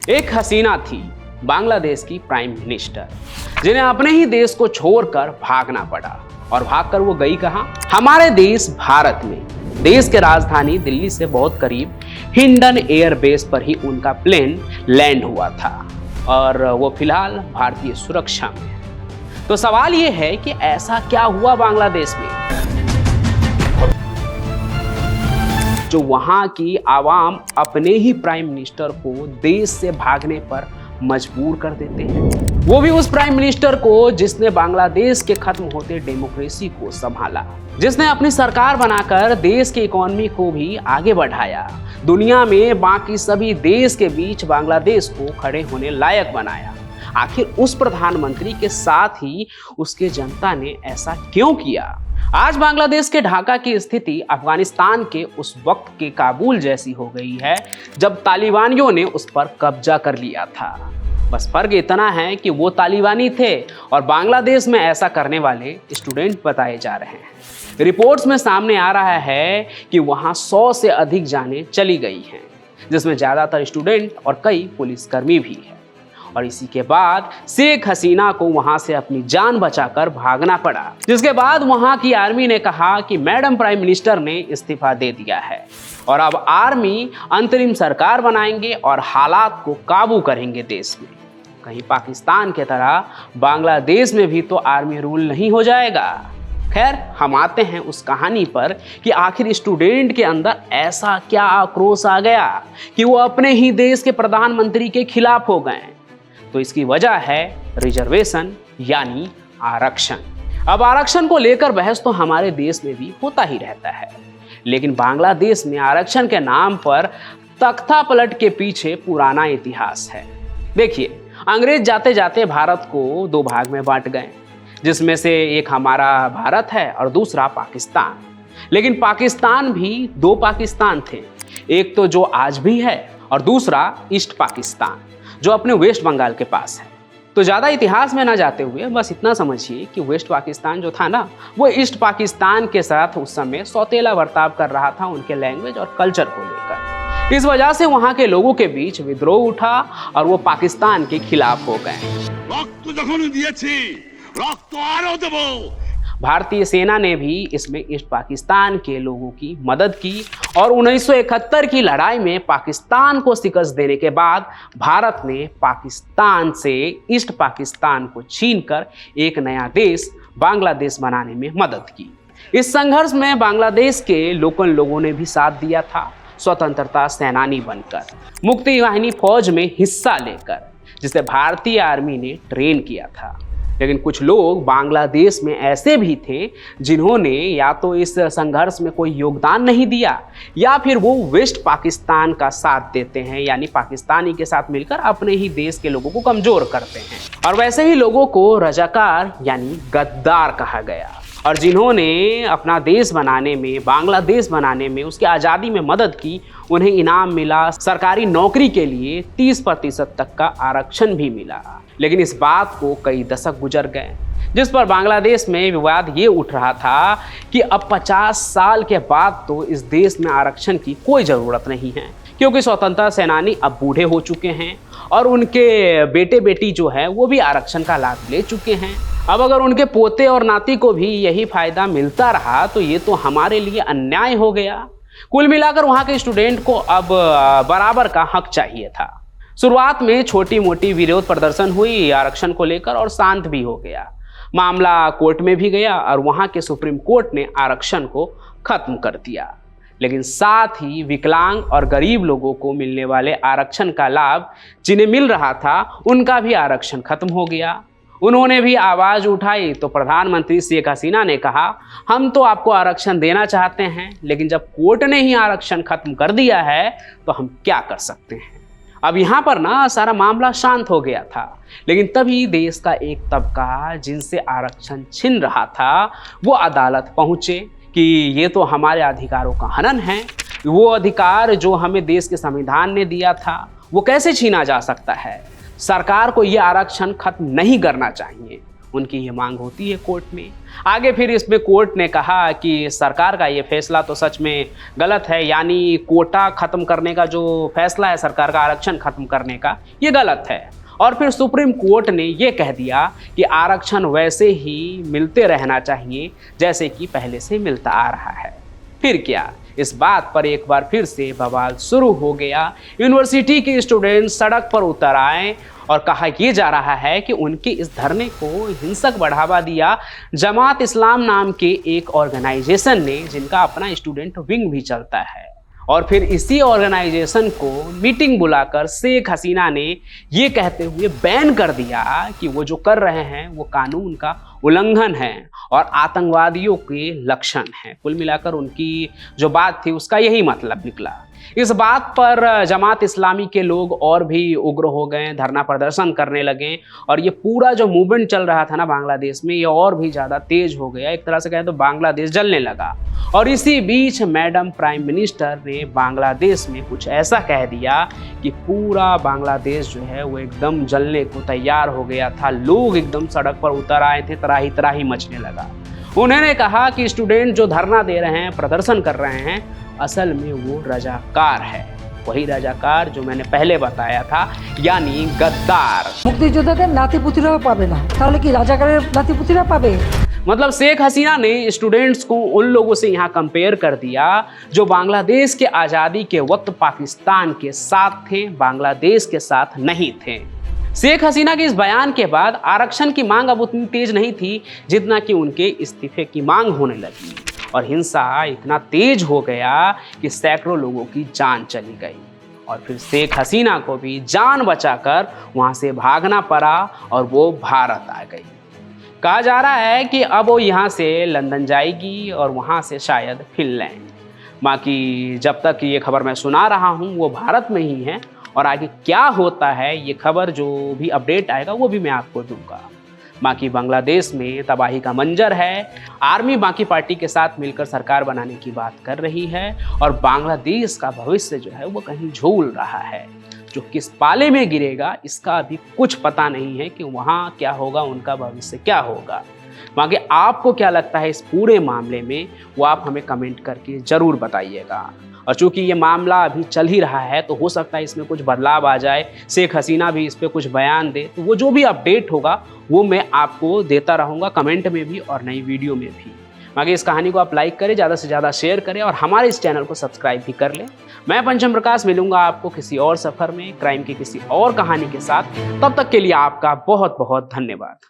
एक हसीना थी बांग्लादेश की प्राइम मिनिस्टर, जिन्हें अपने ही देश को छोड़कर भागना पड़ा। और भागकर वो गई कहां? हमारे देश भारत में, देश के राजधानी दिल्ली से बहुत करीब हिंडन एयरबेस पर ही उनका प्लेन लैंड हुआ था और वो फिलहाल भारतीय सुरक्षा में है। तो सवाल ये है कि ऐसा क्या हुआ बांग्लादेश में जो वहां की आवाम अपने ही प्राइम मिनिस्टर को देश से भागने पर मजबूर कर देते हैं, वो भी उस प्राइम मिनिस्टर को जिसने बांग्लादेश के खत्म होते डेमोक्रेसी को संभाला, जिसने अपनी सरकार बनाकर देश की इकोनॉमी को भी आगे बढ़ाया, दुनिया में बाकी सभी देश के बीच बांग्लादेश को खड़े होने लायक बनाया। आखिर उस प्रधानमंत्री के साथ ही उसके जनता ने ऐसा क्यों किया? आज बांग्लादेश के ढाका की स्थिति अफगानिस्तान के उस वक्त के काबुल जैसी हो गई है जब तालिबानियों ने उस पर कब्जा कर लिया था। बस फर्क इतना है कि वो तालिबानी थे और बांग्लादेश में ऐसा करने वाले स्टूडेंट बताए जा रहे हैं। रिपोर्ट्स में सामने आ रहा है कि वहां 100 से अधिक जानें चली गई हैं, जिसमें ज्यादातर स्टूडेंट और कई पुलिसकर्मी भी हैं। और इसी के बाद शेख हसीना को वहां से अपनी जान बचाकर भागना पड़ा, जिसके बाद वहां की आर्मी ने कहा कि मैडम प्राइम मिनिस्टर ने इस्तीफा दे दिया है और अब आर्मी अंतरिम सरकार बनाएंगे और हालात को काबू करेंगे देश में। कहीं पाकिस्तान के तरह बांग्लादेश में भी तो आर्मी रूल नहीं हो जाएगा। खैर, हम आते हैं उस कहानी पर कि आखिर स्टूडेंट के अंदर ऐसा क्या आक्रोश आ गया कि वो अपने ही देश के प्रधानमंत्री के खिलाफ हो गए। तो इसकी वजह है रिजर्वेशन यानी आरक्षण। अब आरक्षण को लेकर बहस तो हमारे देश में भी होता ही रहता है, लेकिन बांग्लादेश में आरक्षण के नाम पर तख्ता पलट के पीछे पुराना इतिहास है। देखिए, अंग्रेज जाते जाते भारत को 2 भाग में बांट गए, जिसमें से एक हमारा भारत है और दूसरा पाकिस्तान। लेकिन पाकिस्तान भी 2 पाकिस्तान थे, एक तो जो आज भी है और दूसरा ईस्ट पाकिस्तान जो अपने वेस्ट बंगाल के पास है। तो ज़्यादा इतिहास में ना जाते हुए बस इतना समझिए कि वेस्ट पाकिस्तान जो था ना, वो ईस्ट पाकिस्तान के साथ उस समय सौतेला बर्ताव कर रहा था उनके लैंग्वेज और कल्चर को लेकर। इस वजह से वहाँ के लोगों के बीच विद्रोह उठा और वो पाकिस्तान के खिलाफ हो गए। भारतीय सेना ने भी इसमें ईस्ट पाकिस्तान के लोगों की मदद की और 1971 की लड़ाई में पाकिस्तान को शिकस्त देने के बाद भारत ने पाकिस्तान से ईस्ट पाकिस्तान को छीनकर एक नया देश बांग्लादेश बनाने में मदद की। इस संघर्ष में बांग्लादेश के लोकल लोगों ने भी साथ दिया था, स्वतंत्रता सेनानी बनकर, मुक्ति वाहिनी फौज में हिस्सा लेकर, जिसे भारतीय आर्मी ने ट्रेन किया था। लेकिन कुछ लोग बांग्लादेश में ऐसे भी थे जिन्होंने या तो इस संघर्ष में कोई योगदान नहीं दिया या फिर वो वेस्ट पाकिस्तान का साथ देते हैं, यानी पाकिस्तानी के साथ मिलकर अपने ही देश के लोगों को कमजोर करते हैं। और वैसे ही लोगों को रजाकार यानी गद्दार कहा गया और जिन्होंने अपना देश बनाने में, बांग्लादेश बनाने में, उसकी आज़ादी में मदद की, उन्हें इनाम मिला, सरकारी नौकरी के लिए 30% तक का आरक्षण भी मिला। लेकिन इस बात को कई दशक गुजर गए, जिस पर बांग्लादेश में विवाद ये उठ रहा था कि अब 50 साल के बाद तो इस देश में आरक्षण की कोई ज़रूरत नहीं है, क्योंकि स्वतंत्रता सेनानी अब बूढ़े हो चुके हैं और उनके बेटे बेटी जो है वो भी आरक्षण का लाभ ले चुके हैं। अब अगर उनके पोते और नाती को भी यही फायदा मिलता रहा तो ये तो हमारे लिए अन्याय हो गया। कुल मिलाकर वहाँ के स्टूडेंट को अब बराबर का हक चाहिए था। शुरुआत में छोटी मोटी विरोध प्रदर्शन हुई आरक्षण को लेकर और शांत भी हो गया। मामला कोर्ट में भी गया और वहाँ के सुप्रीम कोर्ट ने आरक्षण को खत्म कर दिया। लेकिन साथ ही विकलांग और गरीब लोगों को मिलने वाले आरक्षण का लाभ जिन्हें मिल रहा था, उनका भी आरक्षण खत्म हो गया। उन्होंने भी आवाज़ उठाई तो प्रधानमंत्री शेख हसीना ने कहा, हम तो आपको आरक्षण देना चाहते हैं, लेकिन जब कोर्ट ने ही आरक्षण खत्म कर दिया है तो हम क्या कर सकते हैं। अब यहाँ पर ना सारा मामला शांत हो गया था, लेकिन तभी देश का एक तबका जिनसे आरक्षण छिन रहा था वो अदालत पहुँचे कि ये तो हमारे अधिकारों का हनन है। वो अधिकार जो हमें देश के संविधान ने दिया था वो कैसे छीना जा सकता है। सरकार को ये आरक्षण खत्म नहीं करना चाहिए। उनकी ये मांग होती है कोर्ट में। आगे फिर इसमें कोर्ट ने कहा कि सरकार का ये फैसला तो सच में गलत है, यानी कोटा खत्म करने का जो फैसला है सरकार का, आरक्षण खत्म करने का, ये गलत है। और फिर सुप्रीम कोर्ट ने ये कह दिया कि आरक्षण वैसे ही मिलते रहना चाहिए जैसे कि पहले से मिलता आ रहा है। फिर क्या, इस बात पर एक बार फिर से बवाल शुरू हो गया। यूनिवर्सिटी के स्टूडेंट सड़क पर उतर आए और कहा यह जा रहा है कि उनके इस धरने को हिंसक बढ़ावा दिया जमात इस्लाम नाम के एक ऑर्गेनाइजेशन ने, जिनका अपना स्टूडेंट विंग भी चलता है। और फिर इसी ऑर्गेनाइजेशन को मीटिंग बुलाकर शेख हसीना ने ये कहते हुए बैन कर दिया कि वो जो कर रहे हैं वो कानून का उल्लंघन है और आतंकवादियों के लक्षण हैं। कुल मिलाकर उनकी जो बात थी उसका यही मतलब निकला। इस बात पर जमात इस्लामी के लोग और भी उग्र हो गए, धरना प्रदर्शन करने लगे और ये पूरा जो मूवमेंट चल रहा था ना बांग्लादेश में, ये और भी ज़्यादा तेज हो गया। एक तरह से कहें तो बांग्लादेश जलने लगा। और इसी बीच मैडम प्राइम मिनिस्टर ने बांग्लादेश में कुछ ऐसा कह दिया कि पूरा बांग्लादेश जो है वो एकदम जलने को तैयार हो गया था। लोग एकदम सड़क पर उतर आए थे, त्राही त्राही मचने लगा। उन्होंने कहा कि स्टूडेंट जो धरना दे रहे हैं, प्रदर्शन कर रहे हैं, असल में वो रजाकार है, वही रजाकार जो मैंने पहले बताया था, यानी गद्दार। मुक्तियोद्धाদের नातीपुतिराও পাবে না, তাহলে কি রাজাকারের नातीपुतिरा पाবে? मतलब शेख हसीना ने स्टूडेंट्स को उन लोगों से यहाँ कंपेयर कर दिया जो बांग्लादेश के आज़ादी के वक्त पाकिस्तान के साथ थे, बांग्लादेश के साथ नहीं थे। शेख हसीना के इस बयान के बाद आरक्षण की मांग अब उतनी तेज नहीं थी जितना कि उनके इस्तीफे की मांग होने लगी और हिंसा इतना तेज हो गया कि सैकड़ों लोगों की जान चली गई। और फिर शेख हसीना को भी जान बचाकर वहाँ से भागना पड़ा और वो भारत आ गई। कहा जा रहा है कि अब वो यहाँ से लंदन जाएगी और वहाँ से शायद फिनलैंड। बाकी जब तक ये खबर मैं सुना रहा हूँ वो भारत में ही है और आगे क्या होता है ये खबर जो भी अपडेट आएगा वो भी मैं आपको दूंगा। बाकी बांग्लादेश में तबाही का मंजर है। आर्मी बाकी पार्टी के साथ मिलकर सरकार बनाने की बात कर रही है और बांग्लादेश का भविष्य जो है वो कहीं झूल रहा है। जो किस पाले में गिरेगा इसका अभी कुछ पता नहीं है कि वहाँ क्या होगा, उनका भविष्य क्या होगा। बाकी आपको क्या लगता है इस पूरे मामले में, वो आप हमें कमेंट करके ज़रूर बताइएगा। और चूंकि ये मामला अभी चल ही रहा है तो हो सकता है इसमें कुछ बदलाव आ जाए, शेख हसीना भी इस पर कुछ बयान दे, तो वो जो भी अपडेट होगा वो मैं आपको देता रहूँगा, कमेंट में भी और नई वीडियो में भी। बाकी इस कहानी को आप लाइक करें, ज़्यादा से ज़्यादा शेयर करें और हमारे इस चैनल को सब्सक्राइब भी कर लें। मैं पंचम प्रकाश मिलूंगा आपको किसी और सफ़र में क्राइम की किसी और कहानी के साथ। तब तक के लिए आपका बहुत बहुत धन्यवाद।